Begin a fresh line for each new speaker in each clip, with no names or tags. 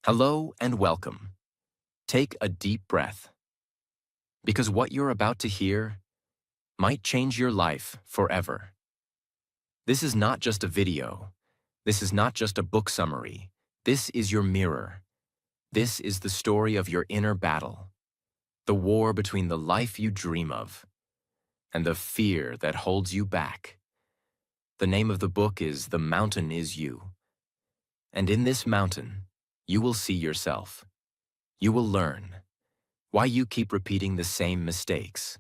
Hello and welcome. Take a deep breath, because what you're about to hear might change your life forever. This is not just a video. This is not just a book summary. This is your mirror. This is the story of your inner battle, the war between the life you dream of and the fear that holds you back. The name of the book is The Mountain Is You. And in this mountain, you will see yourself. You will learn why you keep repeating the same mistakes,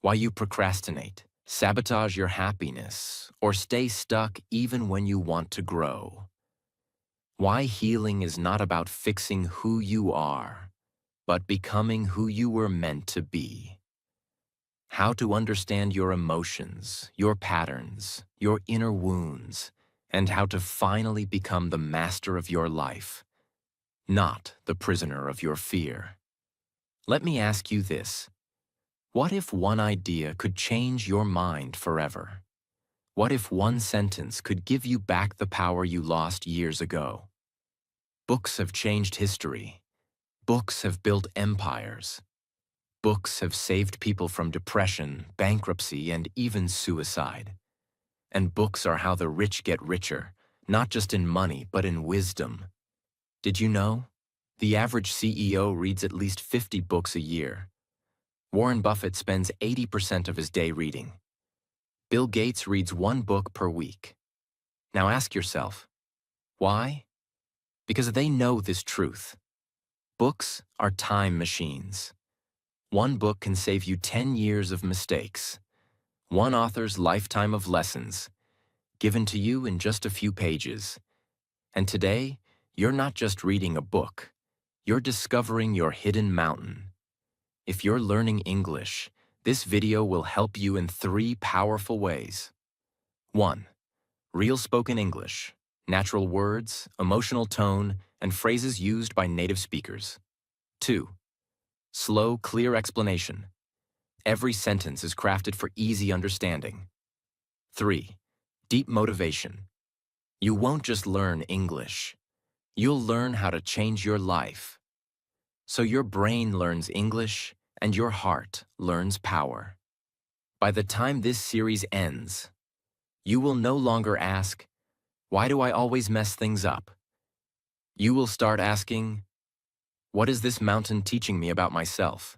why you procrastinate, sabotage your happiness, or stay stuck even when you want to grow. Why healing is not about fixing who you are, but becoming who you were meant to be. How to understand your emotions, your patterns, your inner wounds, and how to finally become the master of your life, not the prisoner of your fear. Let me ask you this. What if one idea could change your mind forever? What if one sentence could give you back the power you lost years ago? Books have changed history. Books have built empires. Books have saved people from depression, bankruptcy, and even suicide. And books are how the rich get richer, not just in money, but in wisdom. Did you know? The average CEO reads at least 50 books a year. Warren Buffett spends 80% of his day reading. Bill Gates reads one book per week. Now ask yourself, why? Because they know this truth. Books are time machines. One book can save you 10 years of mistakes. One author's lifetime of lessons, given to you in just a few pages. And today, you're not just reading a book. You're discovering your hidden mountain. If you're learning English, this video will help you in 3 powerful ways. 1. Real spoken English, natural words, emotional tone, and phrases used by native speakers. 2. Slow, clear explanation. Every sentence is crafted for easy understanding. 3. Deep motivation. You won't just learn English. You'll learn how to change your life. So your brain learns English, and your heart learns power. By the time this series ends, you will no longer ask, why do I always mess things up? You will start asking, what is this mountain teaching me about myself?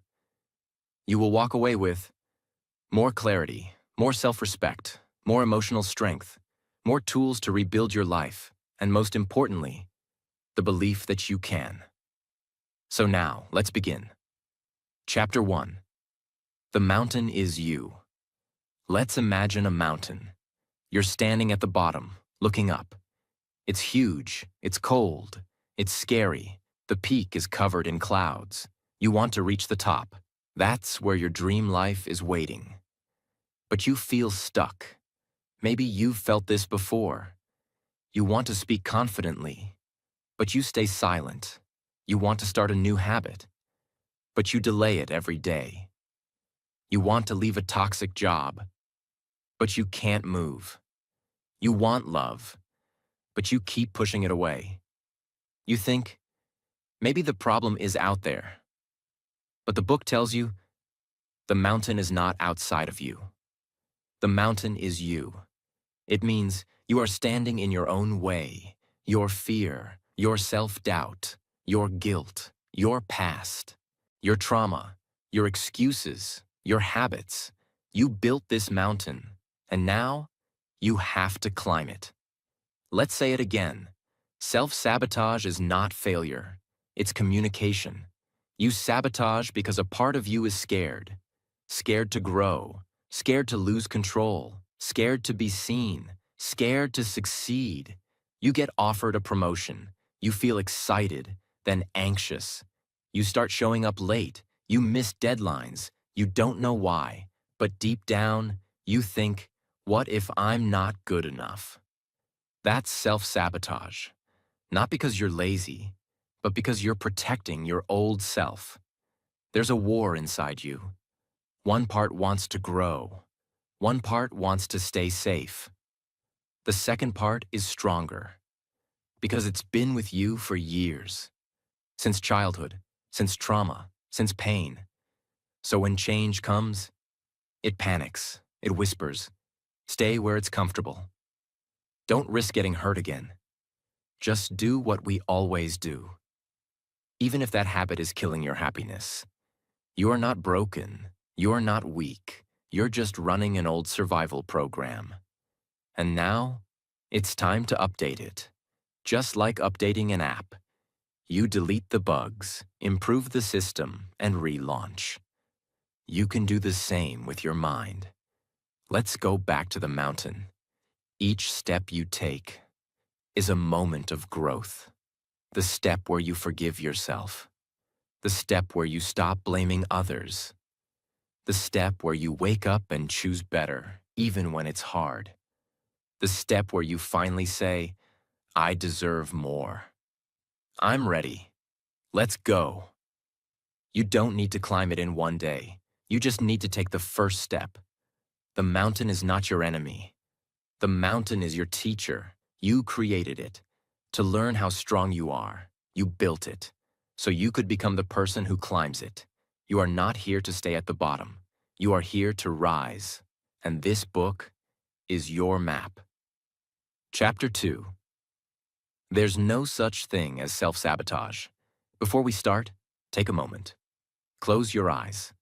You will walk away with more clarity, more self-respect, more emotional strength, more tools to rebuild your life, and most importantly, the belief that you can. So now, let's begin. Chapter 1. The Mountain Is You. Let's imagine a mountain. You're standing at the bottom, looking up. It's huge, it's cold, it's scary. The peak is covered in clouds. You want to reach the top. That's where your dream life is waiting. But you feel stuck. Maybe you've felt this before. You want to speak confidently, but you stay silent. You want to start a new habit, but you delay it every day. You want to leave a toxic job, but you can't move. You want love, but you keep pushing it away. You think, maybe the problem is out there. But the book tells you, the mountain is not outside of you. The mountain is you. It means you are standing in your own way, your fear, your self-doubt, your guilt, your past, your trauma, your excuses, your habits. You built this mountain, and now you have to climb it. Let's say it again. Self-sabotage is not failure. It's communication. You sabotage because a part of you is scared. Scared to grow, scared to lose control, scared to be seen, scared to succeed. You get offered a promotion. You feel excited, then anxious. You start showing up late. You miss deadlines. You don't know why. But deep down, you think, what if I'm not good enough? That's self-sabotage. Not because you're lazy, but because you're protecting your old self. There's a war inside you. One part wants to grow. One part wants to stay safe. The second part is stronger. Because it's been with you for years. Since childhood, since trauma, since pain. So when change comes, it panics, it whispers, stay where it's comfortable. Don't risk getting hurt again. Just do what we always do. Even if that habit is killing your happiness. You're not broken, you're not weak, you're just running an old survival program. And now, it's time to update it. Just like updating an app. You delete the bugs, improve the system, and relaunch. You can do the same with your mind. Let's go back to the mountain. Each step you take is a moment of growth. The step where you forgive yourself. The step where you stop blaming others. The step where you wake up and choose better, even when it's hard. The step where you finally say, I deserve more. I'm ready. Let's go. You don't need to climb it in one day. You just need to take the first step. The mountain is not your enemy. The mountain is your teacher. You created it. To learn how strong you are, you built it. So you could become the person who climbs it. You are not here to stay at the bottom. You are here to rise. And this book is your map. Chapter 2. There's no such thing as self-sabotage. Before we start, take a moment. Close your eyes.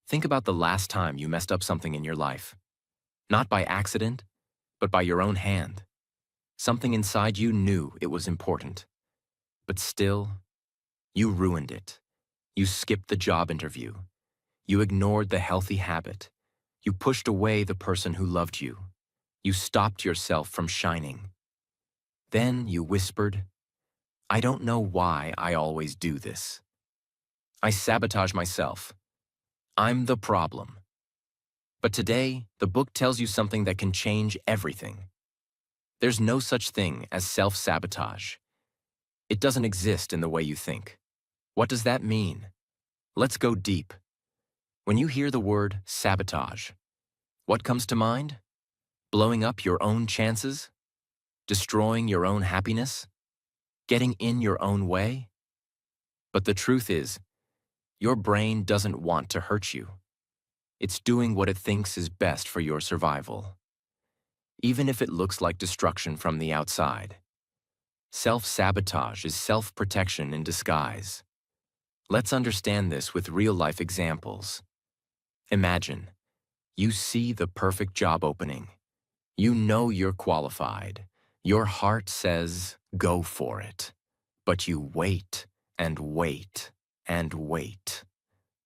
Think about the last time you messed up something in your life. Not by accident, but by your own hand. Something inside you knew it was important. But still, you ruined it. You skipped the job interview. You ignored the healthy habit. You pushed away the person who loved you. You stopped yourself from shining. Then you whispered, I don't know why I always do this. I sabotage myself. I'm the problem. But today, the book tells you something that can change everything. There's no such thing as self-sabotage. It doesn't exist in the way you think. What does that mean? Let's go deep. When you hear the word sabotage, what comes to mind? Blowing up your own chances? Destroying your own happiness? Getting in your own way? But the truth is, your brain doesn't want to hurt you. It's doing what it thinks is best for your survival. Even if it looks like destruction from the outside. Self-sabotage is self-protection in disguise. Let's understand this with real-life examples. Imagine, you see the perfect job opening. You know you're qualified. Your heart says, go for it. But you wait and wait and wait.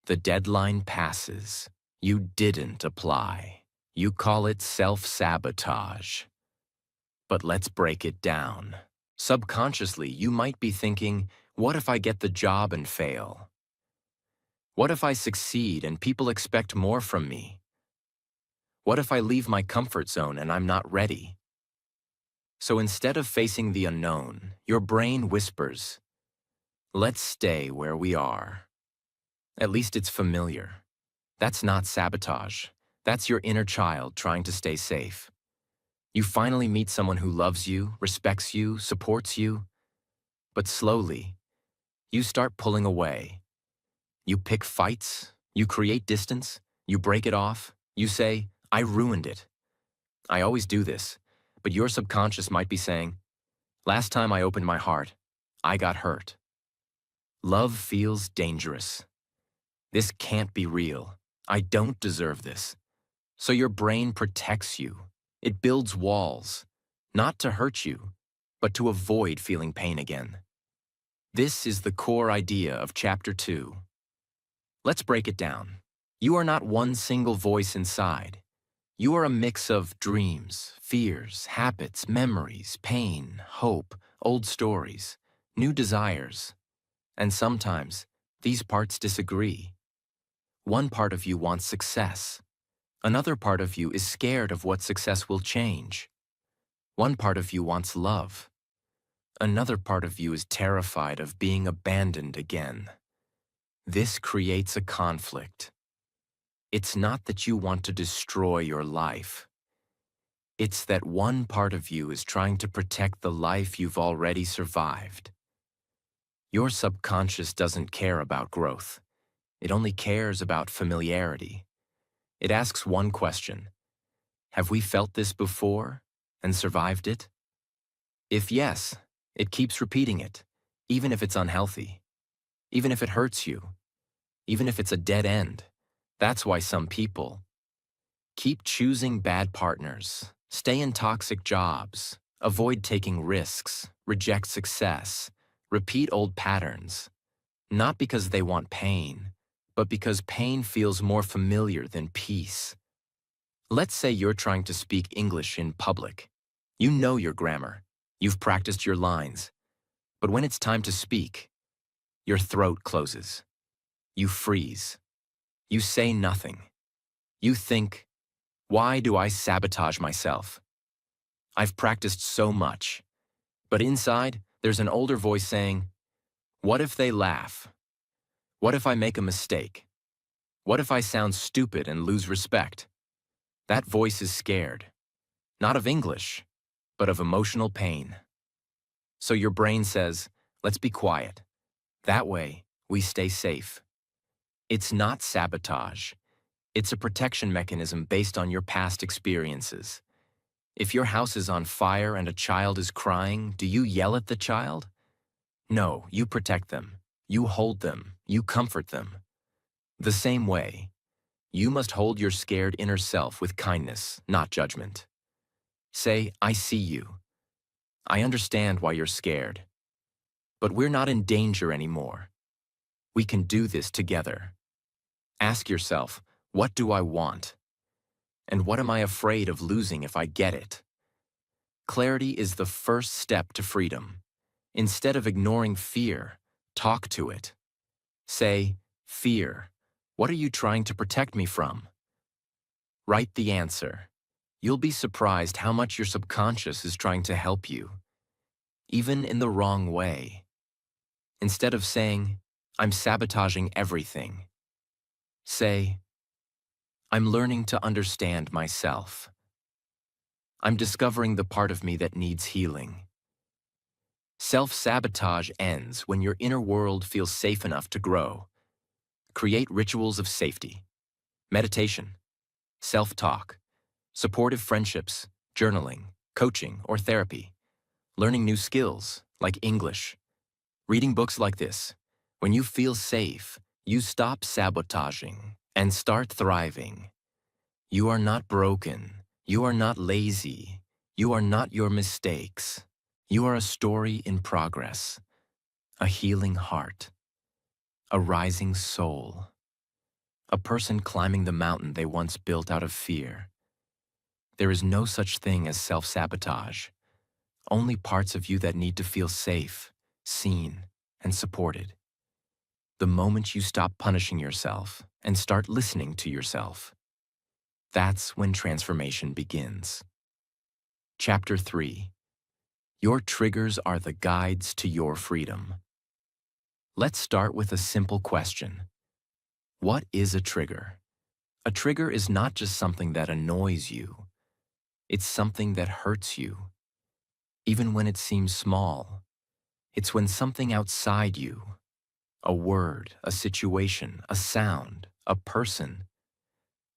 The deadline passes. You didn't apply. You call it self-sabotage. But let's break it down. Subconsciously, you might be thinking, what if I get the job and fail? What if I succeed and people expect more from me? What if I leave my comfort zone and I'm not ready? So instead of facing the unknown, your brain whispers, let's stay where we are. At least it's familiar. That's not sabotage. That's your inner child trying to stay safe. You finally meet someone who loves you, respects you, supports you. But slowly, you start pulling away. You pick fights, you create distance, you break it off, you say, I ruined it. I always do this, but your subconscious might be saying, last time I opened my heart, I got hurt. Love feels dangerous. This can't be real. I don't deserve this. So your brain protects you. It builds walls, not to hurt you, but to avoid feeling pain again. This is the core idea of Chapter 2. Let's break it down. You are not one single voice inside. You are a mix of dreams, fears, habits, memories, pain, hope, old stories, new desires. And sometimes, these parts disagree. One part of you wants success. Another part of you is scared of what success will change. One part of you wants love. Another part of you is terrified of being abandoned again. This creates a conflict. It's not that you want to destroy your life. It's that one part of you is trying to protect the life you've already survived. Your subconscious doesn't care about growth. It only cares about familiarity. It asks one question: have we felt this before and survived it? If yes, it keeps repeating it, even if it's unhealthy, even if it hurts you, even if it's a dead end. That's why some people keep choosing bad partners, stay in toxic jobs, avoid taking risks, reject success, repeat old patterns, not because they want pain, but because pain feels more familiar than peace. Let's say you're trying to speak English in public. You know your grammar. You've practiced your lines. But when it's time to speak, your throat closes. You freeze. You say nothing. You think, why do I sabotage myself? I've practiced so much. But inside, there's an older voice saying, what if they laugh? What if I make a mistake? What if I sound stupid and lose respect? That voice is scared, not of English, but of emotional pain. So your brain says, let's be quiet. That way, we stay safe. It's not sabotage. It's a protection mechanism based on your past experiences. If your house is on fire and a child is crying, do you yell at the child? No, you protect them. You hold them. You comfort them. The same way, you must hold your scared inner self with kindness, not judgment. Say, I see you. I understand why you're scared. But we're not in danger anymore. We can do this together. Ask yourself, what do I want? And what am I afraid of losing if I get it? Clarity is the first step to freedom. Instead of ignoring fear, talk to it. Say, fear, what are you trying to protect me from? Write the answer. You'll be surprised how much your subconscious is trying to help you, even in the wrong way. Instead of saying, I'm sabotaging everything, say, I'm learning to understand myself. I'm discovering the part of me that needs healing. Self-sabotage ends when your inner world feels safe enough to grow. Create rituals of safety. Meditation, self-talk, supportive friendships, journaling, coaching, or therapy. Learning new skills, like English. Reading books like this. When you feel safe, you stop sabotaging and start thriving. You are not broken. You are not lazy. You are not your mistakes. You are a story in progress, a healing heart, a rising soul, a person climbing the mountain they once built out of fear. There is no such thing as self-sabotage, only parts of you that need to feel safe, seen, and supported. The moment you stop punishing yourself and start listening to yourself, that's when transformation begins. Chapter 3. Your triggers are the guides to your freedom. Let's start with a simple question. What is a trigger? A trigger is not just something that annoys you. It's something that hurts you. Even when it seems small, it's when something outside you, a word, a situation, a sound, a person,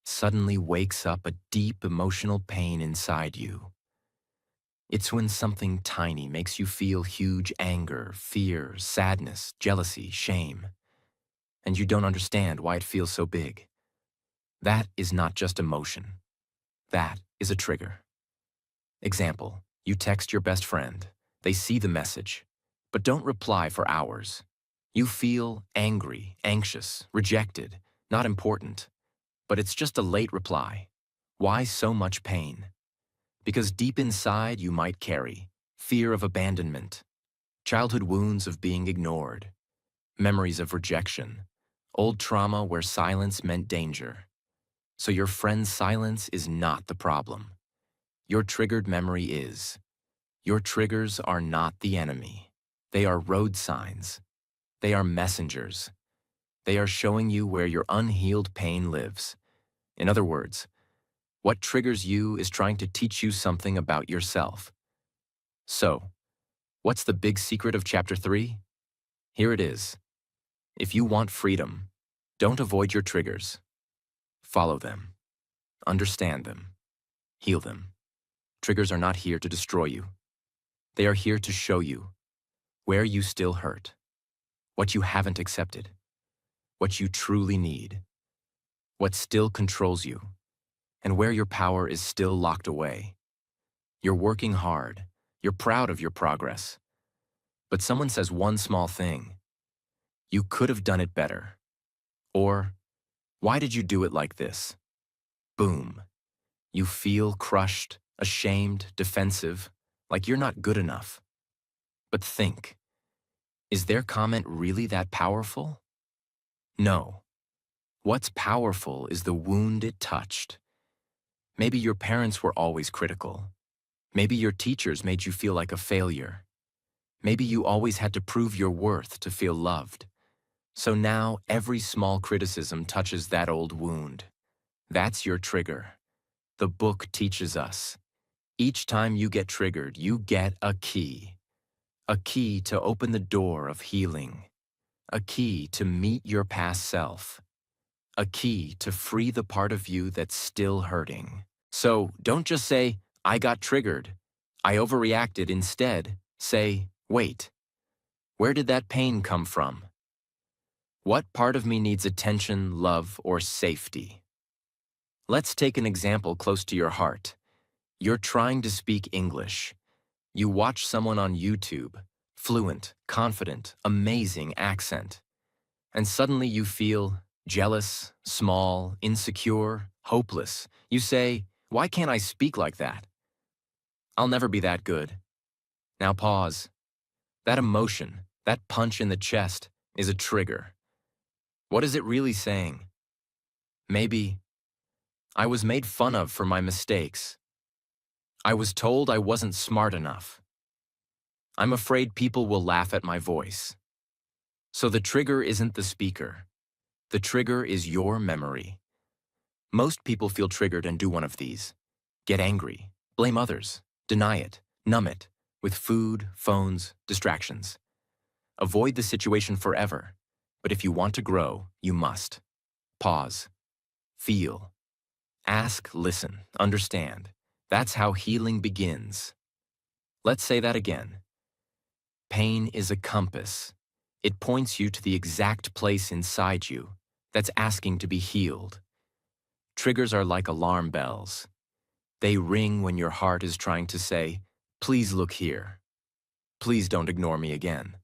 suddenly wakes up a deep emotional pain inside you. It's when something tiny makes you feel huge anger, fear, sadness, jealousy, shame, and you don't understand why it feels so big. That is not just emotion. That is a trigger. Example, you text your best friend. They see the message, but don't reply for hours. You feel angry, anxious, rejected, not important, but it's just a late reply. Why so much pain? Because deep inside you might carry fear of abandonment, childhood wounds of being ignored, memories of rejection, old trauma where silence meant danger. So your friend's silence is not the problem. Your triggered memory is. Your triggers are not the enemy. They are road signs. They are messengers. They are showing you where your unhealed pain lives. In other words, What triggers you is trying to teach you something about yourself. So, what's the big secret of Chapter 3? Here it is. If you want freedom, don't avoid your triggers. Follow them. Understand them. Heal them. Triggers are not here to destroy you. They are here to show you where you still hurt, what you haven't accepted, what you truly need, what still controls you, and where your power is still locked away. You're working hard. You're proud of your progress. But someone says one small thing. You could have done it better. Or, why did you do it like this? Boom. You feel crushed, ashamed, defensive, like you're not good enough. But think, is their comment really that powerful? No. What's powerful is the wound it touched. Maybe your parents were always critical. Maybe your teachers made you feel like a failure. Maybe you always had to prove your worth to feel loved. So now every small criticism touches that old wound. That's your trigger. The book teaches us. Each time you get triggered, you get a key. A key to open the door of healing. A key to meet your past self. A key to free the part of you that's still hurting. So don't just say, I got triggered. I overreacted. Instead, say, wait, where did that pain come from? What part of me needs attention, love, or safety? Let's take an example close to your heart. You're trying to speak English. You watch someone on YouTube, fluent, confident, amazing accent. And suddenly you feel jealous, small, insecure, hopeless. You say, why can't I speak like that? I'll never be that good. Now pause. That emotion, that punch in the chest, is a trigger. What is it really saying? Maybe, I was made fun of for my mistakes. I was told I wasn't smart enough. I'm afraid people will laugh at my voice. So the trigger isn't the speaker. The trigger is your memory. Most people feel triggered and do one of these. Get angry, blame others, deny it, numb it, with food, phones, distractions. Avoid the situation forever, but if you want to grow, you must. Pause. Feel. Ask, listen, understand. That's how healing begins. Let's say that again. Pain is a compass. It points you to the exact place inside you that's asking to be healed. Triggers are like alarm bells. They ring when your heart is trying to say, please look here. Please don't ignore me again.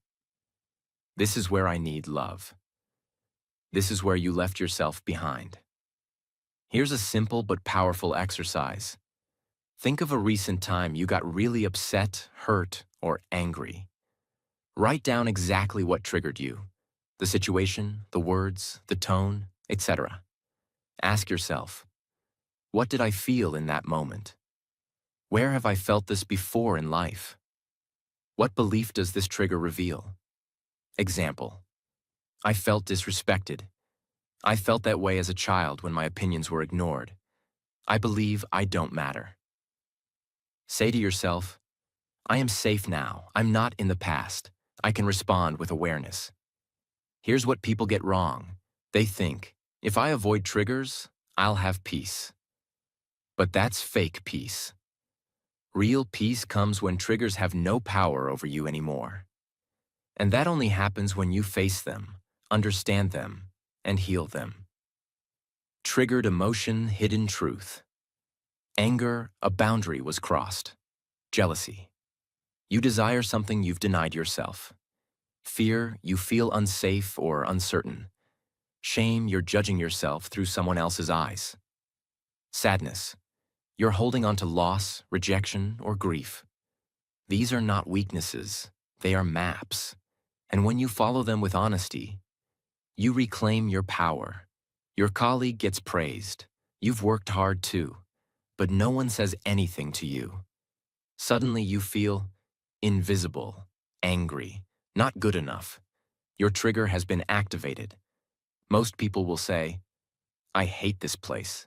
This is where I need love. This is where you left yourself behind. Here's a simple but powerful exercise. Think of a recent time you got really upset, hurt, or angry. Write down exactly what triggered you. The situation, the words, the tone, etc. Ask yourself, what did I feel in that moment? Where have I felt this before in life? What belief does this trigger reveal? Example, I felt disrespected. I felt that way as a child when my opinions were ignored. I believe I don't matter. Say to yourself, I am safe now. I'm not in the past. I can respond with awareness. Here's what people get wrong. They think, if I avoid triggers, I'll have peace. But that's fake peace. Real peace comes when triggers have no power over you anymore. And that only happens when you face them, understand them, and heal them. Triggered emotion, hidden truth. Anger, a boundary was crossed. Jealousy. You desire something you've denied yourself. Fear, you feel unsafe or uncertain. Shame, you're judging yourself through someone else's eyes. Sadness, you're holding on to loss, rejection, or grief. These are not weaknesses, they are maps. And when you follow them with honesty, you reclaim your power. Your colleague gets praised. You've worked hard too, but no one says anything to you. Suddenly you feel invisible, angry, not good enough. Your trigger has been activated. Most people will say, I hate this place.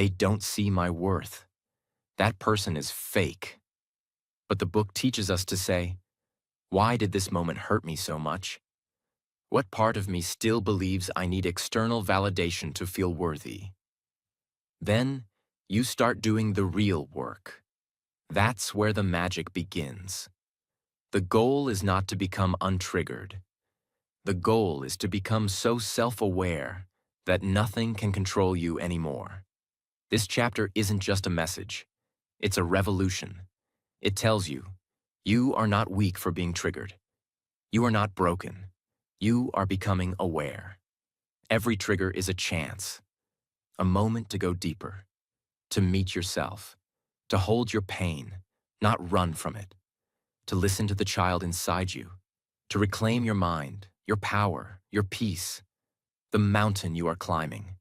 They don't see my worth. That person is fake. But the book teaches us to say, why did this moment hurt me so much? What part of me still believes I need external validation to feel worthy? Then, you start doing the real work. That's where the magic begins. The goal is not to become untriggered. The goal is to become so self-aware that nothing can control you anymore. This chapter isn't just a message. It's a revolution. It tells you, you are not weak for being triggered. You are not broken. You are becoming aware. Every trigger is a chance, a moment to go deeper, to meet yourself, to hold your pain, not run from it, to listen to the child inside you, to reclaim your mind, your power, your peace, the mountain you are climbing.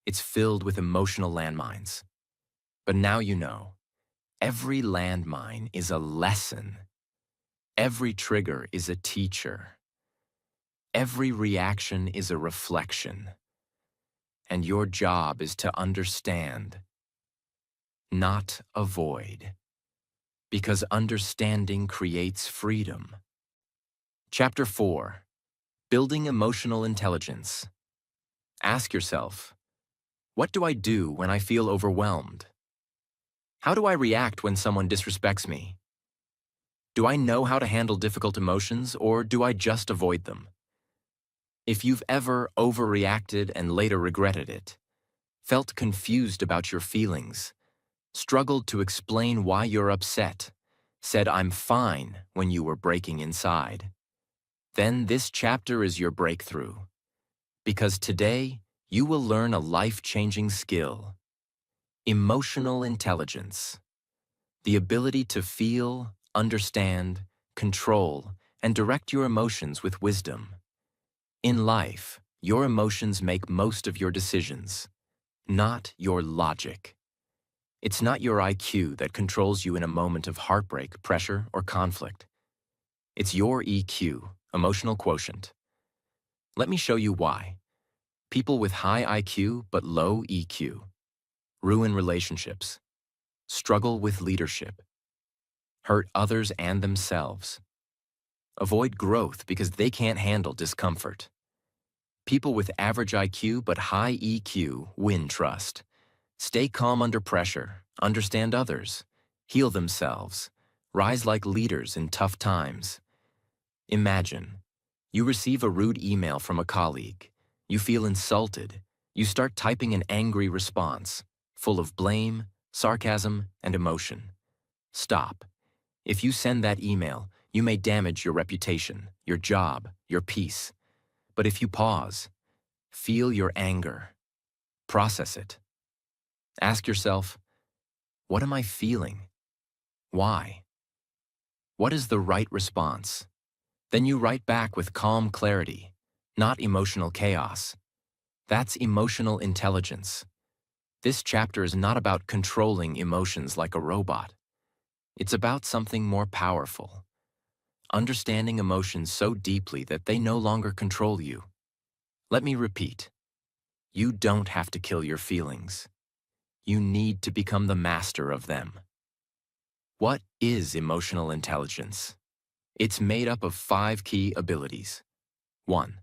It's filled with emotional landmines. But now you know, every landmine is a lesson. Every trigger is a teacher. Every reaction is a reflection. And your job is to understand, not avoid. Because understanding creates freedom. Chapter 4. Building Emotional Intelligence. Ask yourself, what do I do when I feel overwhelmed? How do I react when someone disrespects me? Do I know how to handle difficult emotions, or do I just avoid them? If you've ever overreacted and later regretted it, felt confused about your feelings, struggled to explain why you're upset, said I'm fine when you were breaking inside, then this chapter is your breakthrough. Because today, you will learn a life-changing skill: emotional intelligence. The ability to feel, understand, control, and direct your emotions with wisdom. In life, your emotions make most of your decisions, not your logic. It's not your IQ that controls you in a moment of heartbreak, pressure, or conflict. It's your EQ, emotional quotient. Let me show you why. People with high IQ but low EQ ruin relationships, struggle with leadership, hurt others and themselves, avoid growth because they can't handle discomfort. People with average IQ but high EQ win trust, stay calm under pressure, understand others, heal themselves, rise like leaders in tough times. Imagine, you receive a rude email from a colleague. You feel insulted. You start typing an angry response, full of blame, sarcasm, and emotion. Stop. If you send that email, you may damage your reputation, your job, your peace. But if you pause, feel your anger, process it. Ask yourself, what am I feeling? Why? What is the right response? Then you write back with calm clarity, not emotional chaos. That's emotional intelligence. This chapter is not about controlling emotions like a robot. It's about something more powerful. Understanding emotions so deeply that they no longer control you. Let me repeat. You don't have to kill your feelings. You need to become the master of them. What is emotional intelligence? It's made up of 5 key abilities. 1.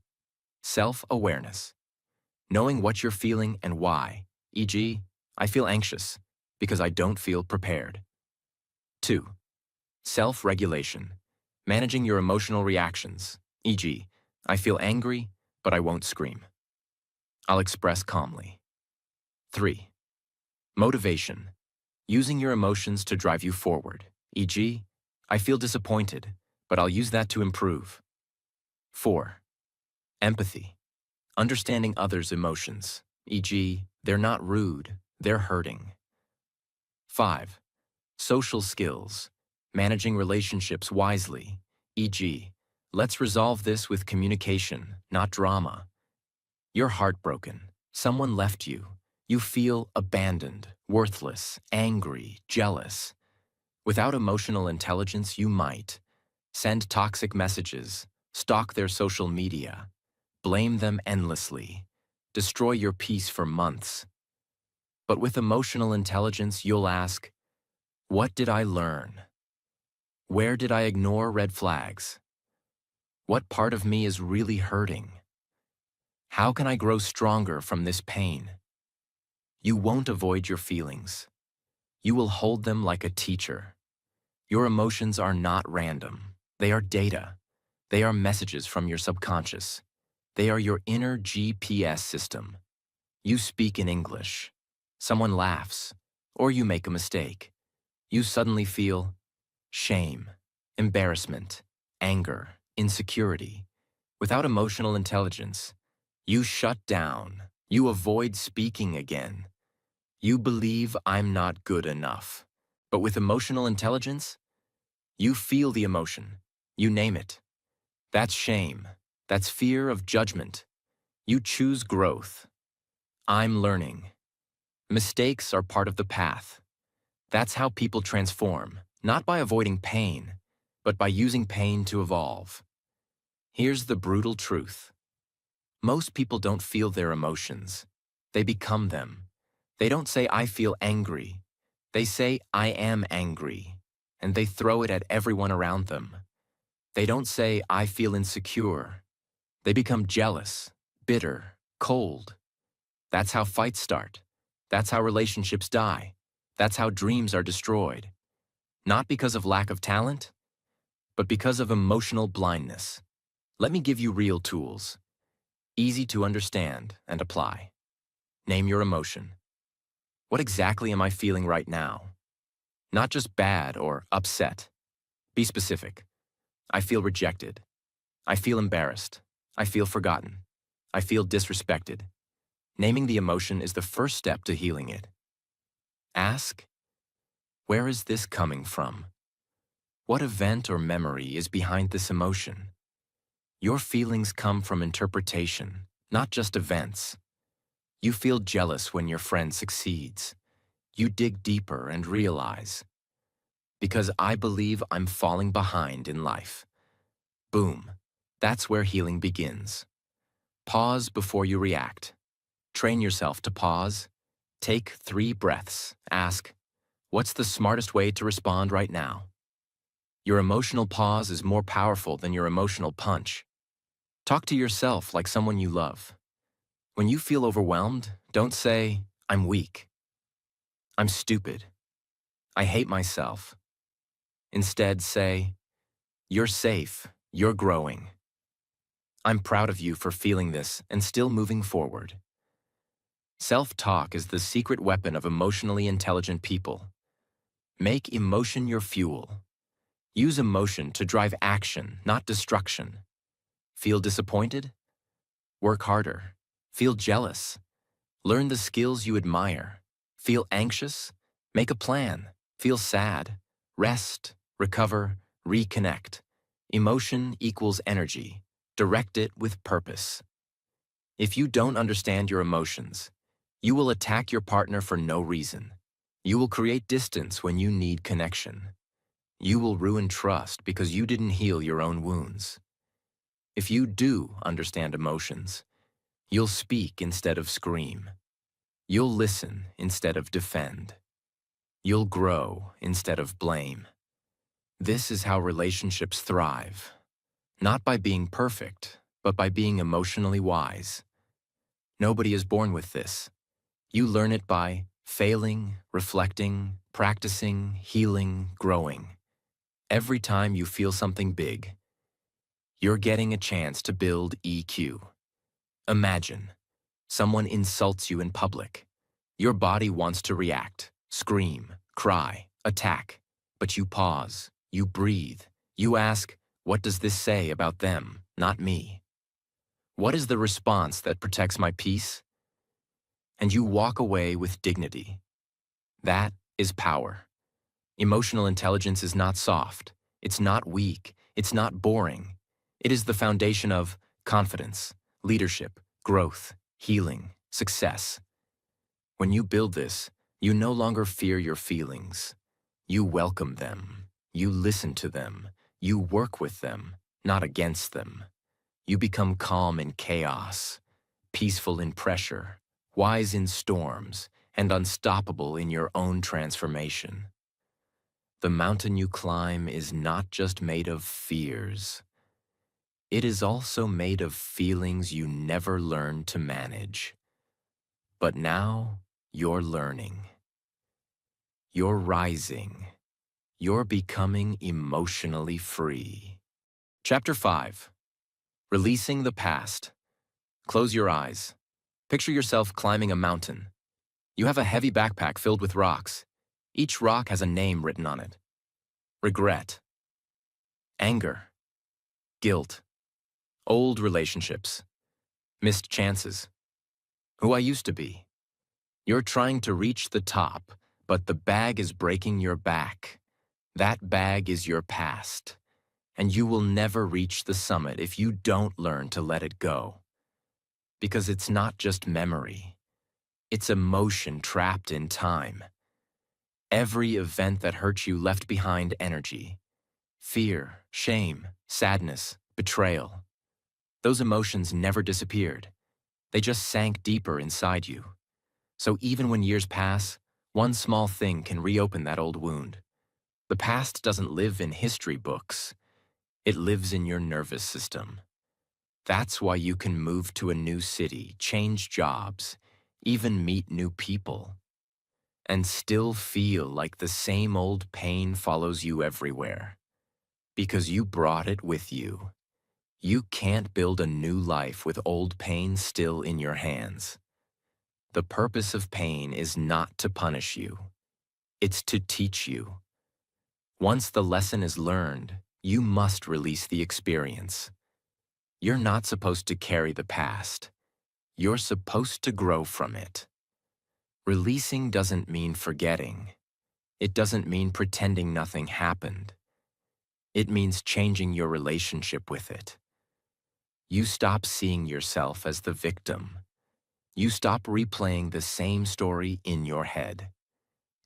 Self-awareness. Knowing what you're feeling and why, e.g., I feel anxious because I don't feel prepared. 2. Self-regulation. Managing your emotional reactions, e.g., I feel angry, but I won't scream. I'll express calmly. 3. Motivation. Using your emotions to drive you forward, e.g., I feel disappointed, but I'll use that to improve. 4. Empathy. Understanding others' emotions, e.g., they're not rude, they're hurting. 5. Social skills. Managing relationships wisely, e.g., let's resolve this with communication, not drama. You're heartbroken. Someone left you. You feel abandoned, worthless, angry, jealous. Without emotional intelligence, you might send toxic messages, stalk their social media, blame them endlessly, destroy your peace for months. But with emotional intelligence, you'll ask, what did I learn? Where did I ignore red flags? What part of me is really hurting? How can I grow stronger from this pain? You won't avoid your feelings. You will hold them like a teacher. Your emotions are not random. They are data. They are messages from your subconscious. They are your inner GPS system. You speak in English. Someone laughs, or you make a mistake. You suddenly feel shame, embarrassment, anger, insecurity. Without emotional intelligence, you shut down. You avoid speaking again. You believe I'm not good enough. But with emotional intelligence, you feel the emotion. You name it. That's shame. That's fear of judgment. You choose growth. I'm learning. Mistakes are part of the path. That's how people transform, not by avoiding pain, but by using pain to evolve. Here's the brutal truth. Most people don't feel their emotions. They become them. They don't say, I feel angry. They say, I am angry, and they throw it at everyone around them. They don't say, I feel insecure. They become jealous, bitter, cold. That's how fights start. That's how relationships die. That's how dreams are destroyed. Not because of lack of talent, but because of emotional blindness. Let me give you real tools. Easy to understand and apply. Name your emotion. What exactly am I feeling right now? Not just bad or upset. Be specific. I feel rejected. I feel embarrassed. I feel forgotten. I feel disrespected. Naming the emotion is the first step to healing it. Ask, where is this coming from? What event or memory is behind this emotion? Your feelings come from interpretation, not just events. You feel jealous when your friend succeeds. You dig deeper and realize, because I believe I'm falling behind in life. Boom. That's where healing begins. Pause before you react. Train yourself to pause. Take 3 breaths. Ask, what's the smartest way to respond right now? Your emotional pause is more powerful than your emotional punch. Talk to yourself like someone you love. When you feel overwhelmed, don't say, I'm weak. I'm stupid. I hate myself. Instead, say, you're safe. You're growing. I'm proud of you for feeling this and still moving forward. Self-talk is the secret weapon of emotionally intelligent people. Make emotion your fuel. Use emotion to drive action, not destruction. Feel disappointed? Work harder. Feel jealous? Learn the skills you admire. Feel anxious? Make a plan. Feel sad? Rest, recover, reconnect. Emotion equals energy. Direct it with purpose. If you don't understand your emotions, you will attack your partner for no reason. You will create distance when you need connection. You will ruin trust because you didn't heal your own wounds. If you do understand emotions, you'll speak instead of scream. You'll listen instead of defend. You'll grow instead of blame. This is how relationships thrive, not by being perfect, but by being emotionally wise. Nobody is born with this. You learn it by failing, reflecting, practicing, healing, growing. Every time you feel something big, you're getting a chance to build EQ. Imagine, someone insults you in public. Your body wants to react, scream, cry, attack. But you pause, you breathe, you ask, what does this say about them, not me? What is the response that protects my peace? And you walk away with dignity. That is power. Emotional intelligence is not soft. It's not weak. It's not boring. It is the foundation of confidence, leadership, growth, healing, success. When you build this, you no longer fear your feelings. You welcome them. You listen to them. You work with them, not against them. You become calm in chaos, peaceful in pressure, wise in storms, and unstoppable in your own transformation. The mountain you climb is not just made of fears. It is also made of feelings you never learned to manage. But now, you're learning. You're rising. You're becoming emotionally free. Chapter 5. Releasing the Past. Close your eyes. Picture yourself climbing a mountain. You have a heavy backpack filled with rocks. Each rock has a name written on it. Regret. Anger. Guilt. Old relationships. Missed chances. Who I used to be. You're trying to reach the top, but the bag is breaking your back. That bag is your past, and you will never reach the summit if you don't learn to let it go. Because it's not just memory. It's emotion trapped in time. Every event that hurt you left behind energy. Fear, shame, sadness, betrayal. Those emotions never disappeared. They just sank deeper inside you. So even when years pass, one small thing can reopen that old wound. The past doesn't live in history books. It lives in your nervous system. That's why you can move to a new city, change jobs, even meet new people, and still feel like the same old pain follows you everywhere. Because you brought it with you. You can't build a new life with old pain still in your hands. The purpose of pain is not to punish you. It's to teach you. Once the lesson is learned, you must release the experience. You're not supposed to carry the past. You're supposed to grow from it. Releasing doesn't mean forgetting. It doesn't mean pretending nothing happened. It means changing your relationship with it. You stop seeing yourself as the victim. You stop replaying the same story in your head.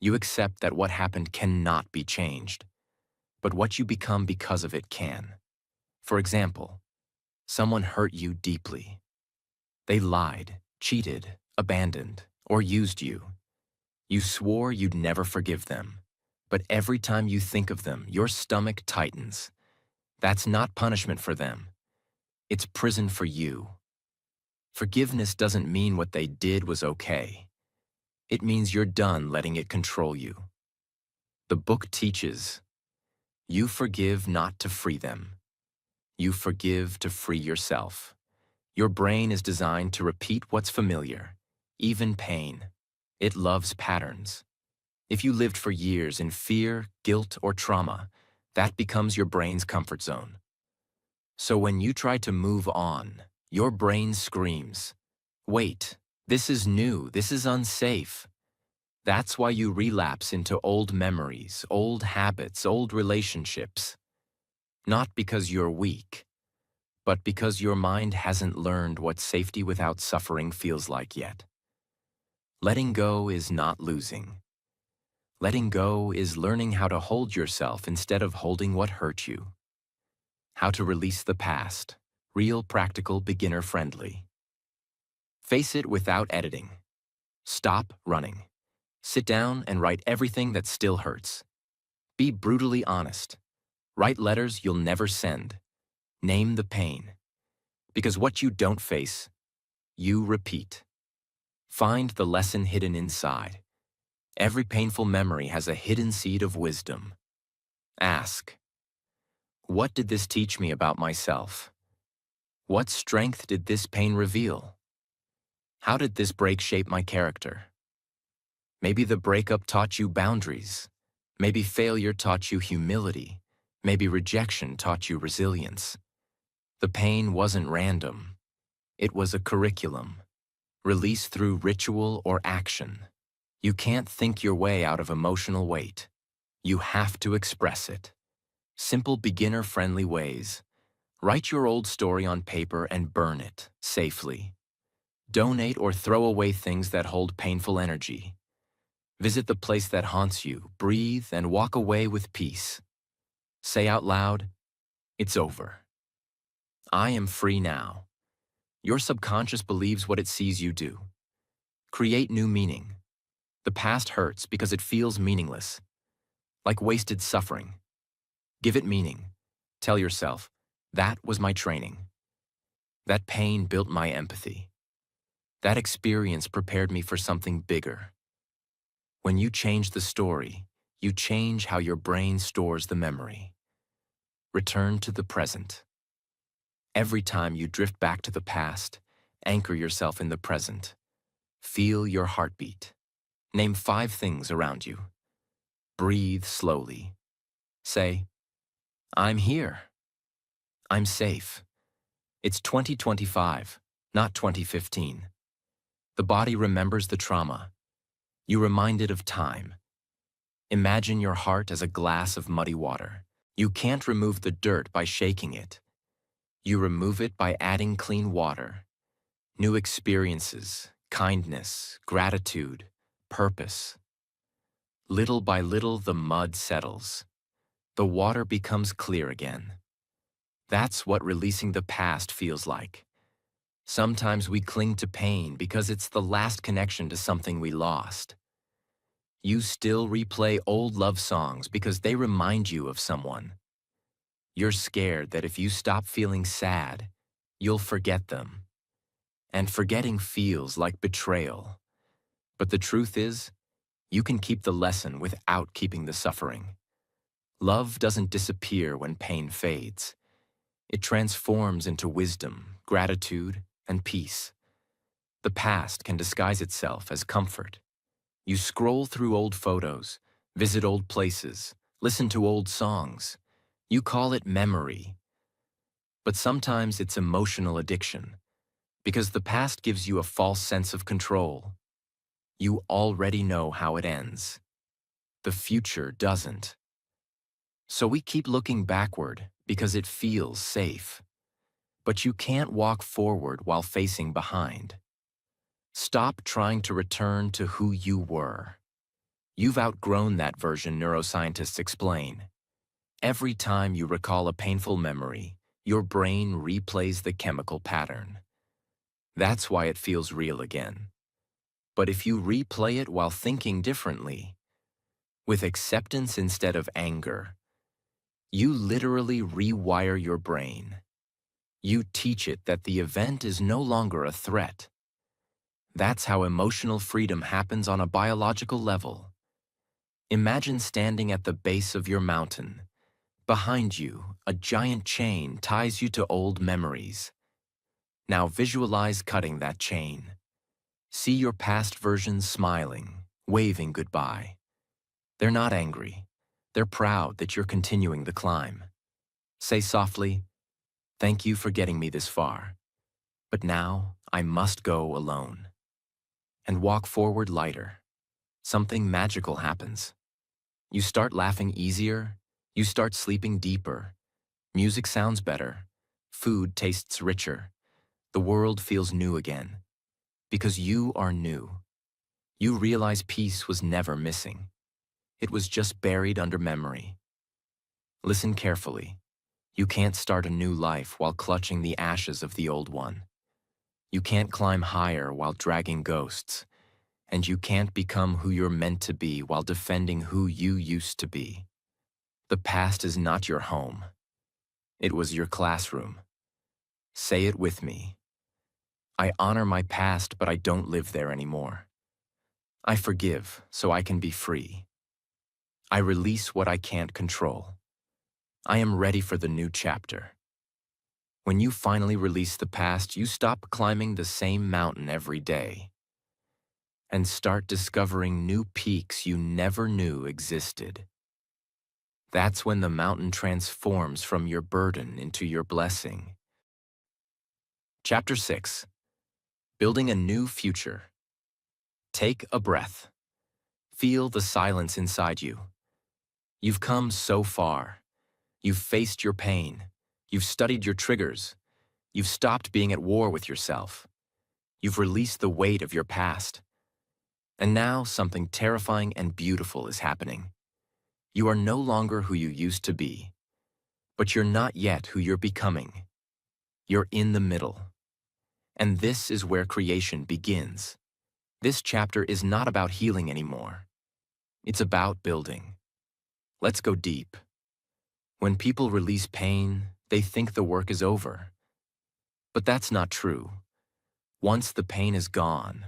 You accept that what happened cannot be changed, but what you become because of it can. For example, someone hurt you deeply. They lied, cheated, abandoned, or used you. You swore you'd never forgive them, but every time you think of them, your stomach tightens. That's not punishment for them. It's prison for you. Forgiveness doesn't mean what they did was okay. It means you're done letting it control you. The book teaches, you forgive not to free them. You forgive to free yourself. Your brain is designed to repeat what's familiar, even pain. It loves patterns. If you lived for years in fear, guilt, or trauma, that becomes your brain's comfort zone. So when you try to move on, your brain screams, "Wait, this is new, this is unsafe." That's why you relapse into old memories, old habits, old relationships. Not because you're weak, but because your mind hasn't learned what safety without suffering feels like yet. Letting go is not losing. Letting go is learning how to hold yourself instead of holding what hurt you. How to release the past. Real, practical, beginner-friendly. Face it without editing. Stop running. Sit down and write everything that still hurts. Be brutally honest. Write letters you'll never send. Name the pain. Because what you don't face, you repeat. Find the lesson hidden inside. Every painful memory has a hidden seed of wisdom. Ask, what did this teach me about myself? What strength did this pain reveal? How did this break shape my character? Maybe the breakup taught you boundaries. Maybe failure taught you humility. Maybe rejection taught you resilience. The pain wasn't random. It was a curriculum. Release through ritual or action. You can't think your way out of emotional weight. You have to express it. Simple beginner-friendly ways. Write your old story on paper and burn it safely. Donate or throw away things that hold painful energy. Visit the place that haunts you, breathe, and walk away with peace. Say out loud, "It's over. I am free now." Your subconscious believes what it sees you do. Create new meaning. The past hurts because it feels meaningless, like wasted suffering. Give it meaning. Tell yourself, that was my training. That pain built my empathy. That experience prepared me for something bigger. When you change the story, you change how your brain stores the memory. Return to the present. Every time you drift back to the past, anchor yourself in the present. Feel your heartbeat. Name 5 things around you. Breathe slowly. Say, I'm here. I'm safe. It's 2025, not 2015. The body remembers the trauma. You remind it of time. Imagine your heart as a glass of muddy water. You can't remove the dirt by shaking it. You remove it by adding clean water. New experiences, kindness, gratitude, purpose. Little by little, the mud settles. The water becomes clear again. That's what releasing the past feels like. Sometimes we cling to pain because it's the last connection to something we lost. You still replay old love songs because they remind you of someone. You're scared that if you stop feeling sad, you'll forget them. And forgetting feels like betrayal. But the truth is, you can keep the lesson without keeping the suffering. Love doesn't disappear when pain fades. It transforms into wisdom, gratitude, and peace. The past can disguise itself as comfort. You scroll through old photos, visit old places, listen to old songs. You call it memory. But sometimes it's emotional addiction, because the past gives you a false sense of control. You already know how it ends. The future doesn't. So we keep looking backward because it feels safe. But you can't walk forward while facing behind. Stop trying to return to who you were. You've outgrown that version, neuroscientists explain. Every time you recall a painful memory, your brain replays the chemical pattern. That's why it feels real again. But if you replay it while thinking differently, with acceptance instead of anger, you literally rewire your brain. You teach it that the event is no longer a threat. That's how emotional freedom happens on a biological level. Imagine standing at the base of your mountain. Behind you, a giant chain ties you to old memories. Now visualize cutting that chain. See your past versions smiling, waving goodbye. They're not angry. They're proud that you're continuing the climb. Say softly, "Thank you for getting me this far. But now I must go alone." And walk forward lighter. Something magical happens. You start laughing easier. You start sleeping deeper. Music sounds better. Food tastes richer. The world feels new again. Because you are new. You realize peace was never missing. It was just buried under memory. Listen carefully. You can't start a new life while clutching the ashes of the old one. You can't climb higher while dragging ghosts. And you can't become who you're meant to be while defending who you used to be. The past is not your home. It was your classroom. Say it with me. I honor my past, but I don't live there anymore. I forgive so I can be free. I release what I can't control. I am ready for the new chapter. When you finally release the past, you stop climbing the same mountain every day and start discovering new peaks you never knew existed. That's when the mountain transforms from your burden into your blessing. Chapter 6. Building a New Future. Take a breath. Feel the silence inside you. You've come so far. You've faced your pain. You've studied your triggers. You've stopped being at war with yourself. You've released the weight of your past. And now something terrifying and beautiful is happening. You are no longer who you used to be, but you're not yet who you're becoming. You're in the middle. And this is where creation begins. This chapter is not about healing anymore. It's about building. Let's go deep. When people release pain, they think the work is over. But that's not true. Once the pain is gone,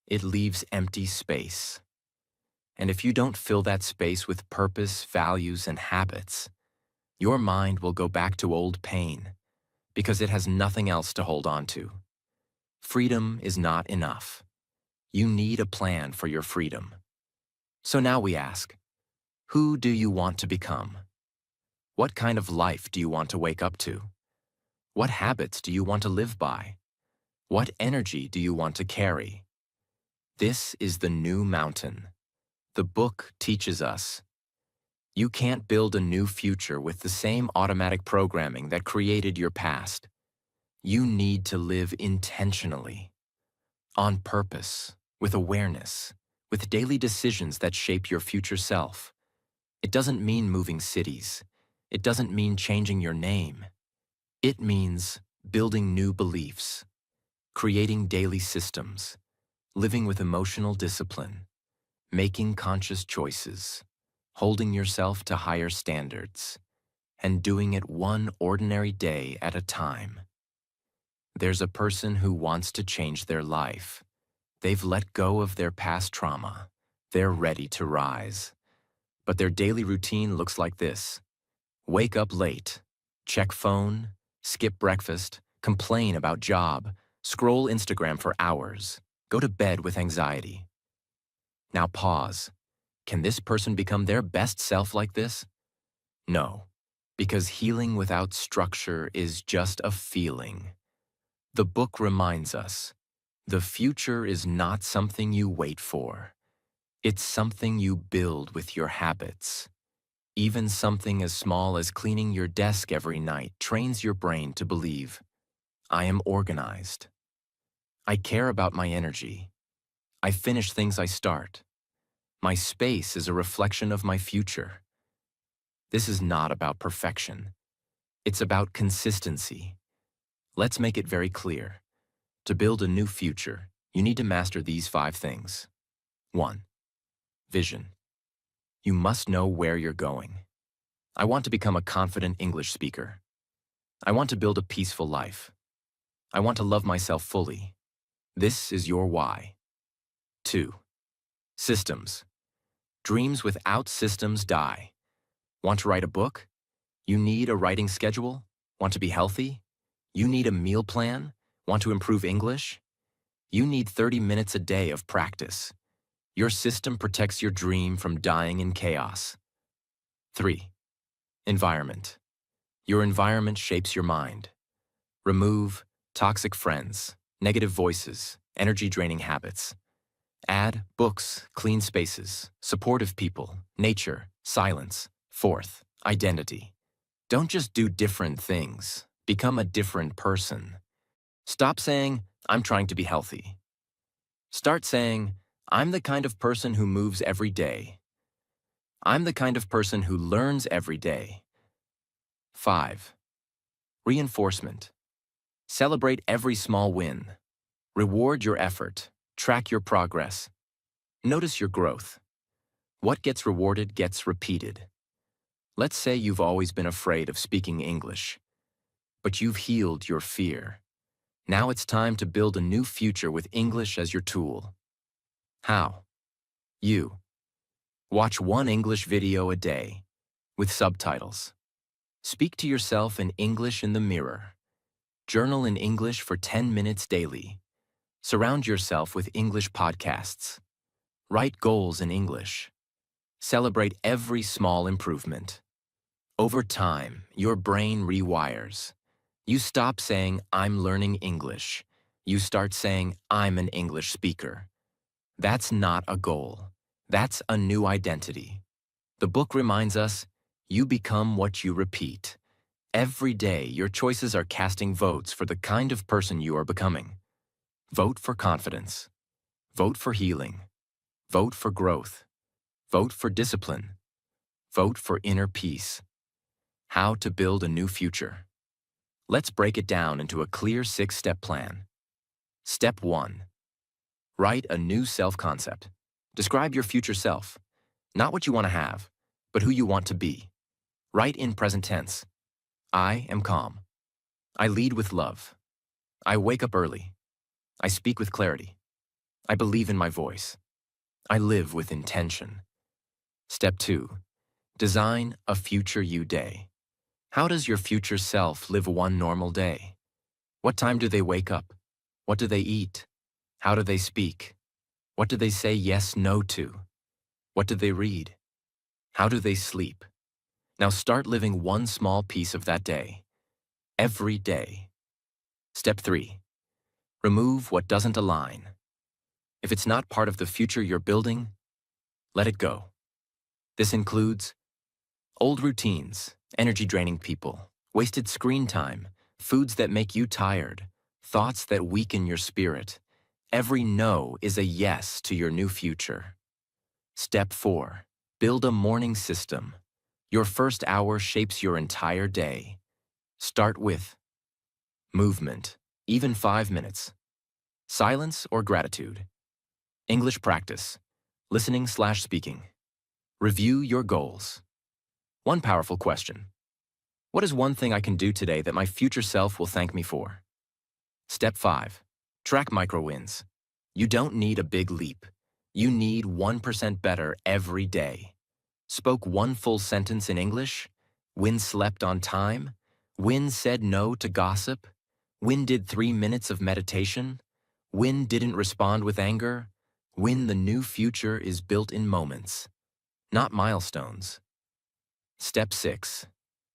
it leaves empty space. And if you don't fill that space with purpose, values, and habits, your mind will go back to old pain because it has nothing else to hold on to. Freedom is not enough. You need a plan for your freedom. So now we ask, who do you want to become? What kind of life do you want to wake up to? What habits do you want to live by? What energy do you want to carry? This is the new mountain. The book teaches us. You can't build a new future with the same automatic programming that created your past. You need to live intentionally, on purpose, with awareness, with daily decisions that shape your future self. It doesn't mean moving cities. It doesn't mean changing your name. It means building new beliefs, creating daily systems, living with emotional discipline, making conscious choices, holding yourself to higher standards, and doing it one ordinary day at a time. There's a person who wants to change their life. They've let go of their past trauma. They're ready to rise. But their daily routine looks like this. Wake up late, check phone, skip breakfast, complain about job, scroll Instagram for hours, go to bed with anxiety. Now pause. Can this person become their best self like this? No, because healing without structure is just a feeling. The book reminds us, the future is not something you wait for. It's something you build with your habits. Even something as small as cleaning your desk every night trains your brain to believe, I am organized. I care about my energy. I finish things I start. My space is a reflection of my future. This is not about perfection. It's about consistency. Let's make it very clear. To build a new future, you need to master these 5 things. 1. Vision. You must know where you're going. I want to become a confident English speaker. I want to build a peaceful life. I want to love myself fully. This is your why. 2. Systems. Dreams without systems die. Want to write a book? You need a writing schedule? Want to be healthy? You need a meal plan? Want to improve English? You need 30 minutes a day of practice. Your system protects your dream from dying in chaos. 3. Environment. Your environment shapes your mind. Remove toxic friends, negative voices, energy-draining habits. Add books, clean spaces, supportive people, nature, silence. 4th, identity. Don't just do different things. Become a different person. Stop saying, I'm trying to be healthy. Start saying, I'm the kind of person who moves every day. I'm the kind of person who learns every day. 5. Reinforcement. Celebrate every small win. Reward your effort. Track your progress. Notice your growth. What gets rewarded gets repeated. Let's say you've always been afraid of speaking English, but you've healed your fear. Now it's time to build a new future with English as your tool. How? You. Watch 1 English video a day, with subtitles. Speak to yourself in English in the mirror. Journal in English for 10 minutes daily. Surround yourself with English podcasts. Write goals in English. Celebrate every small improvement. Over time, your brain rewires. You stop saying, I'm learning English. You start saying, I'm an English speaker. That's not a goal. That's a new identity. The book reminds us, you become what you repeat. Every day, your choices are casting votes for the kind of person you are becoming. Vote for confidence. Vote for healing. Vote for growth. Vote for discipline. Vote for inner peace. How to build a new future. Let's break it down into a clear 6-step plan. Step 1. Write a new self-concept. Describe your future self, not what you want to have, but who you want to be. Write in present tense. I am calm. I lead with love. I wake up early. I speak with clarity. I believe in my voice. I live with intention. Step 2. Design a future you day. How does your future self live one normal day? What time do they wake up? What do they eat? How do they speak? What do they say yes, no to? What do they read? How do they sleep? Now start living one small piece of that day, every day. Step 3. Remove what doesn't align. If it's not part of the future you're building, let it go. This includes old routines, energy-draining people, wasted screen time, foods that make you tired, thoughts that weaken your spirit. Every no is a yes to your new future. Step 4. Build a morning system. Your first hour shapes your entire day. Start with movement, even 5 minutes. Silence or gratitude. English practice, listening/speaking. Review your goals. One powerful question. What is one thing I can do today that my future self will thank me for? Step 5. Track micro-wins. You don't need a big leap. You need 1% better every day. Spoke one full sentence in English? When slept on time? When said no to gossip? When did 3 minutes of meditation? When didn't respond with anger? When the new future is built in moments, not milestones. Step 6.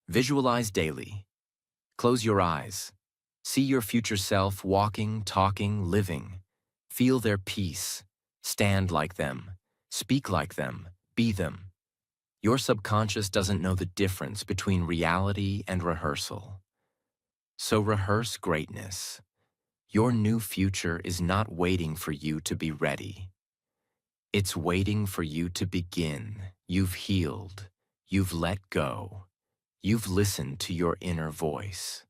Visualize daily. Close your eyes. See your future self walking, talking, living. Feel their peace. Stand like them. Speak like them. Be them. Your subconscious doesn't know the difference between reality and rehearsal. So rehearse greatness. Your new future is not waiting for you to be ready. It's waiting for you to begin. You've healed. You've let go. You've listened to your inner voice.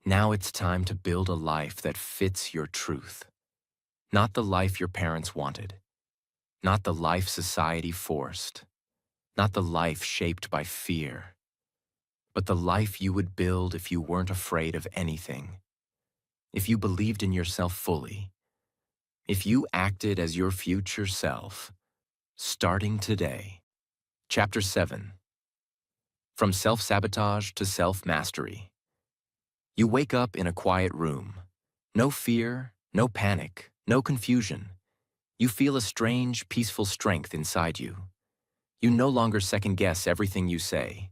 Now it's time to build a life that fits your truth. Not the life your parents wanted. Not the life society forced. Not the life shaped by fear. But the life you would build if you weren't afraid of anything. If you believed in yourself fully. If you acted as your future self, starting today. Chapter 7. From self-sabotage to self-mastery. You wake up in a quiet room. No fear, no panic, no confusion. You feel a strange, peaceful strength inside you. You no longer second-guess everything you say.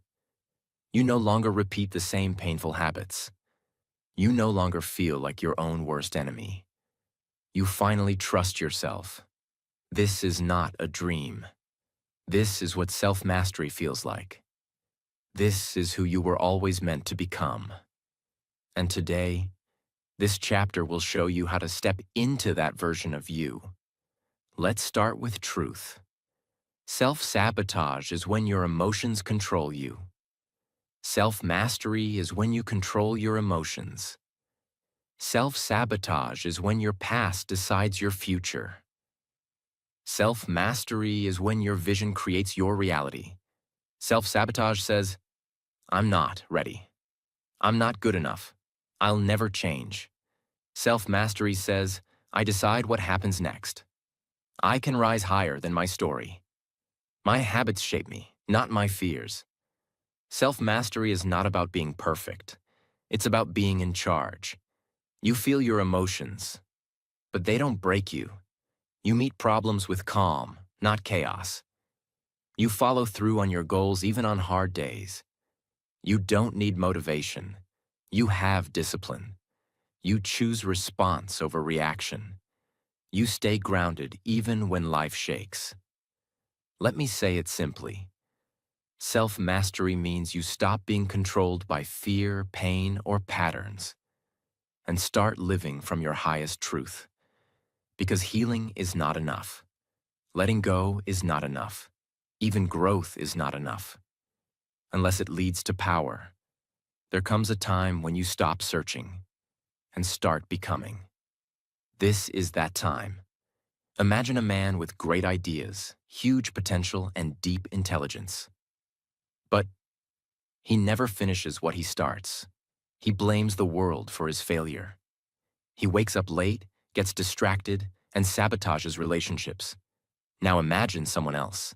You no longer repeat the same painful habits. You no longer feel like your own worst enemy. You finally trust yourself. This is not a dream. This is what self-mastery feels like. This is who you were always meant to become. And today, this chapter will show you how to step into that version of you. Let's start with truth. Self-sabotage is when your emotions control you. Self-mastery is when you control your emotions. Self-sabotage is when your past decides your future. Self-mastery is when your vision creates your reality. Self-sabotage says, I'm not ready. I'm not good enough. I'll never change. Self-mastery says, I decide what happens next. I can rise higher than my story. My habits shape me, not my fears. Self-mastery is not about being perfect. It's about being in charge. You feel your emotions, but they don't break you. You meet problems with calm, not chaos. You follow through on your goals even on hard days. You don't need motivation. You have discipline. You choose response over reaction. You stay grounded even when life shakes. Let me say it simply. Self-mastery means you stop being controlled by fear, pain, or patterns, and start living from your highest truth. Because healing is not enough. Letting go is not enough. Even growth is not enough. Unless it leads to power. There comes a time when you stop searching and start becoming. This is that time. Imagine a man with great ideas, huge potential, and deep intelligence. But he never finishes what he starts. He blames the world for his failure. He wakes up late, gets distracted, and sabotages relationships. Now imagine someone else.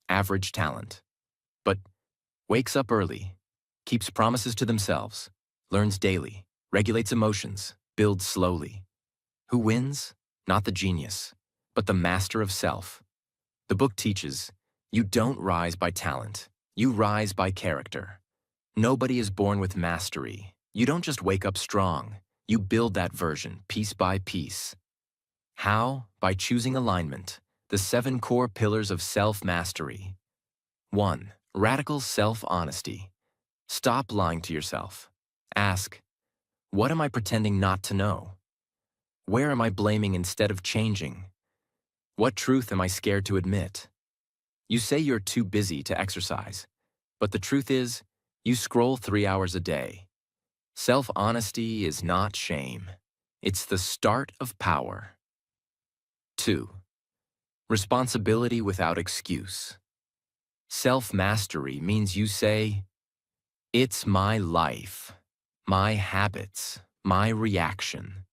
Average talent. But wakes up early, keeps promises to themselves, learns daily, regulates emotions, builds slowly. Who wins? Not the genius, but the master of self. The book teaches, you don't rise by talent, you rise by character. Nobody is born with mastery. You don't just wake up strong, you build that version piece by piece. How? By choosing alignment, the 7 core pillars of self-mastery. 1. Radical self-honesty. Stop lying to yourself. Ask, what am I pretending not to know? Where am I blaming instead of changing? What truth am I scared to admit? You say you're too busy to exercise, but the truth is, you scroll 3 hours a day. Self-honesty is not shame. It's the start of power. 2. Responsibility without excuse. Self-mastery means you say, it's my life, my habits, my reaction,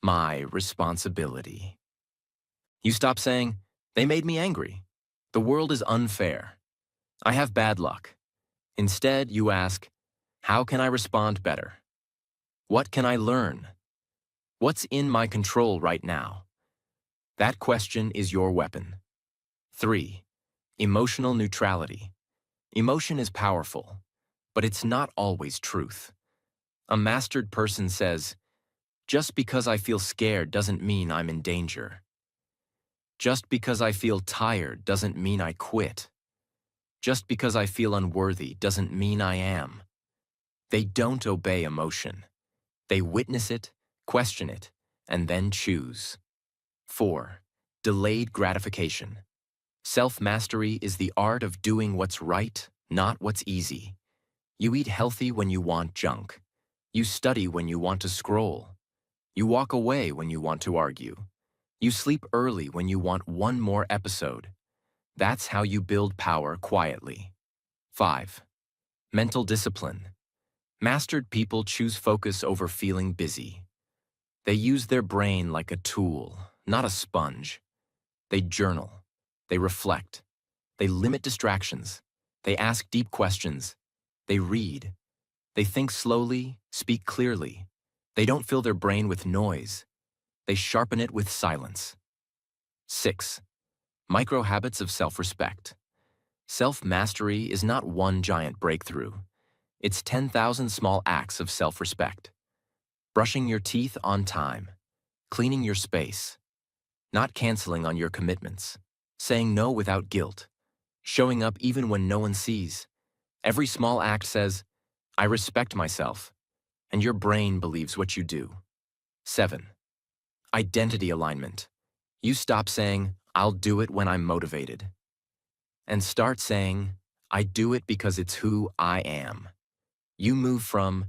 my responsibility. You stop saying, they made me angry. The world is unfair. I have bad luck. Instead, you ask, how can I respond better? What can I learn? What's in my control right now? That question is your weapon. 3. Emotional neutrality. Emotion is powerful, but it's not always truth. A mastered person says, just because I feel scared doesn't mean I'm in danger. Just because I feel tired doesn't mean I quit. Just because I feel unworthy doesn't mean I am. They don't obey emotion. They witness it, question it, and then choose. 4. Delayed gratification. Self-mastery is the art of doing what's right, not what's easy. You eat healthy when you want junk. You study when you want to scroll. You walk away when you want to argue. You sleep early when you want one more episode. That's how you build power quietly. 5. Mental discipline. Mastered people choose focus over feeling busy. They use their brain like a tool, not a sponge. They journal. They reflect. They limit distractions. They ask deep questions. They read. They think slowly, speak clearly. They don't fill their brain with noise. They sharpen it with silence. 6. Micro habits of self-respect. Self-mastery is not one giant breakthrough. It's 10,000 small acts of self-respect. Brushing your teeth on time. Cleaning your space. Not canceling on your commitments. Saying no without guilt. Showing up even when no one sees. Every small act says, I respect myself, and your brain believes what you do. 7. Identity alignment. You stop saying, I'll do it when I'm motivated, and start saying, I do it because it's who I am. You move from,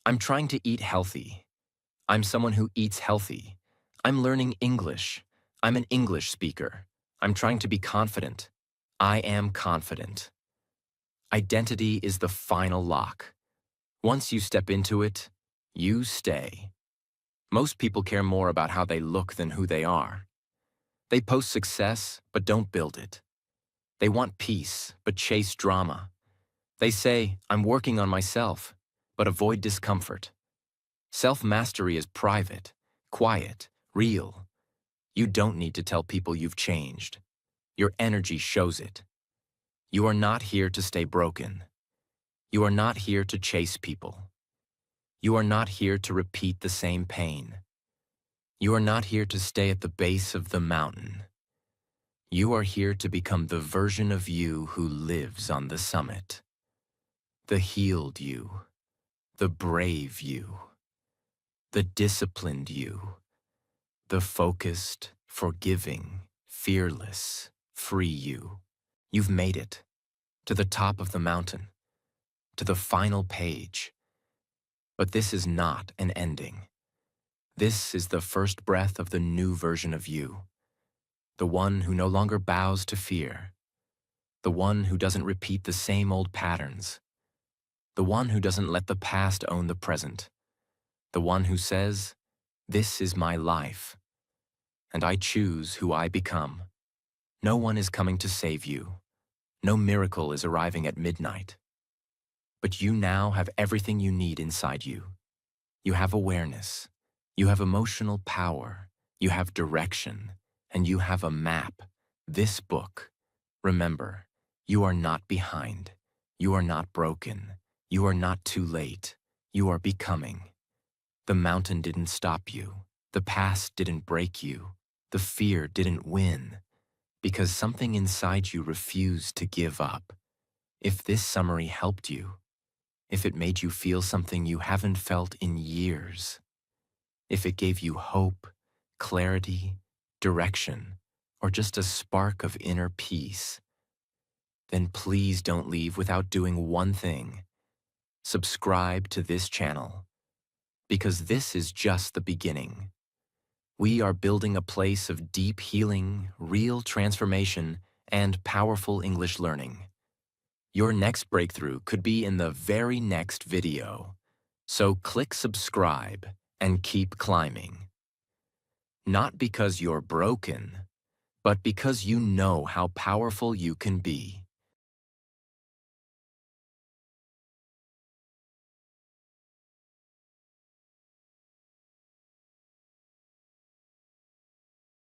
I'm trying to eat healthy. I'm someone who eats healthy. I'm learning English. I'm an English speaker. I'm trying to be confident. I am confident. Identity is the final lock. Once you step into it, you stay. Most people care more about how they look than who they are. They post success, but don't build it. They want peace, but chase drama. They say, I'm working on myself, but avoid discomfort. Self-mastery is private, quiet, real. You don't need to tell people you've changed. Your energy shows it. You are not here to stay broken. You are not here to chase people. You are not here to repeat the same pain. You are not here to stay at the base of the mountain. You are here to become the version of you who lives on the summit. The healed you, the brave you, the disciplined you, the focused, forgiving, fearless, free you. You've made it to the top of the mountain, to the final page. But this is not an ending. This is the first breath of the new version of you, the one who no longer bows to fear, the one who doesn't repeat the same old patterns, the one who doesn't let the past own the present, the one who says, "This is my life, and I choose who I become." No one is coming to save you. No miracle is arriving at midnight. But you now have everything you need inside you. You have awareness, you have emotional power, you have direction, and you have a map, this book. Remember, you are not behind. You are not broken. You are not too late. You are becoming. The mountain didn't stop you. The past didn't break you. The fear didn't win. Because something inside you refused to give up. If this summary helped you, if it made you feel something you haven't felt in years, if it gave you hope, clarity, direction, or just a spark of inner peace, then please don't leave without doing one thing. Subscribe to this channel, because this is just the beginning. We are building a place of deep healing, real transformation, and powerful English learning. Your next breakthrough could be in the very next video. So click subscribe and keep climbing. Not because you're broken, but because you know how powerful you can be.